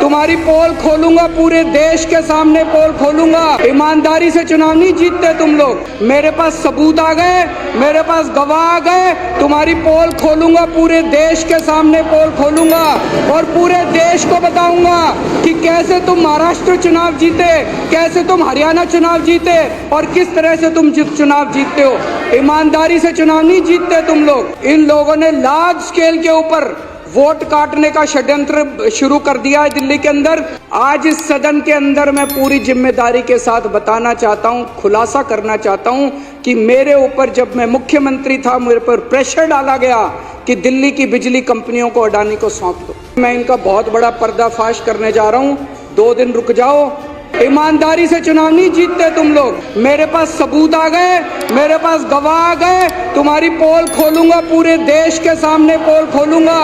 तुम्हारी पोल खोलूंगा, पूरे देश के सामने पोल खोलूंगा। ईमानदारी से चुनाव नहीं जीतते तुम लोग। मेरे पास सबूत आ गए, मेरे पास गवाह आ गए। तुम्हारी पोल खोलूंगा, पूरे देश के सामने पोल खोलूंगा और पूरे देश को बताऊंगा कि कैसे तुम महाराष्ट्र चुनाव जीते, कैसे तुम हरियाणा चुनाव जीते और किस तरह से तुम चुनाव जीतते हो। ईमानदारी से चुनाव नहीं जीतते तुम लोग। इन लोगों ने लार्ज स्केल के ऊपर वोट काटने का षड्यंत्र शुरू कर दिया है दिल्ली के अंदर। आज इस सदन के अंदर मैं पूरी जिम्मेदारी के साथ बताना चाहता हूं, खुलासा करना चाहता हूं कि मेरे ऊपर जब मैं मुख्यमंत्री था, मेरे पर प्रेशर डाला गया कि दिल्ली की बिजली कंपनियों को अडानी को सौंप दो। मैं इनका बहुत बड़ा पर्दाफाश करने जा रहा हूं, 2 दिन रुक जाओ। ईमानदारी से चुनाव नहीं जीतते तुम लोग। मेरे पास सबूत आ गए, मेरे पास गवाह आ गए। तुम्हारी पोल खोलूंगा, पूरे देश के सामने पोल खोलूंगा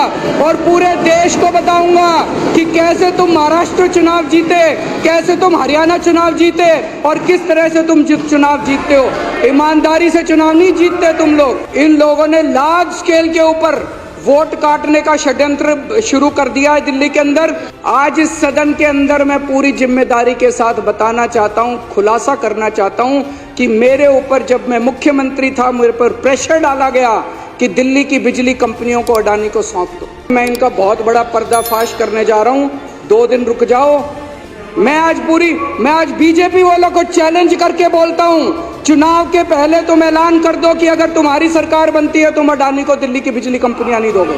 और पूरे देश को बताऊंगा कि कैसे तुम महाराष्ट्र चुनाव जीते, कैसे तुम हरियाणा चुनाव जीते और किस तरह से तुम चुनाव जीतते हो। ईमानदारी से चुनाव नहीं जीतते तुम लोग। इन लोगों ने लार्ज स्केल के ऊपर वोट काटने का षड्यंत्र शुरू कर दिया है दिल्ली के अंदर। आज इस सदन के अंदर मैं पूरी जिम्मेदारी के साथ बताना चाहता हूं, खुलासा करना चाहता हूं कि मेरे ऊपर जब मैं मुख्यमंत्री था, मेरे पर प्रेशर डाला गया कि दिल्ली की बिजली कंपनियों को अडानी को सौंप दो। मैं इनका बहुत बड़ा पर्दाफाश करने जा रहा हूं, 2 दिन रुक जाओ। मैं आज बीजेपी वालों को चैलेंज करके बोलता हूं, चुनाव के पहले तुम ऐलान कर दो कि अगर तुम्हारी सरकार बनती है तुम अडानी को दिल्ली की बिजली कंपनियां नहीं दोगे।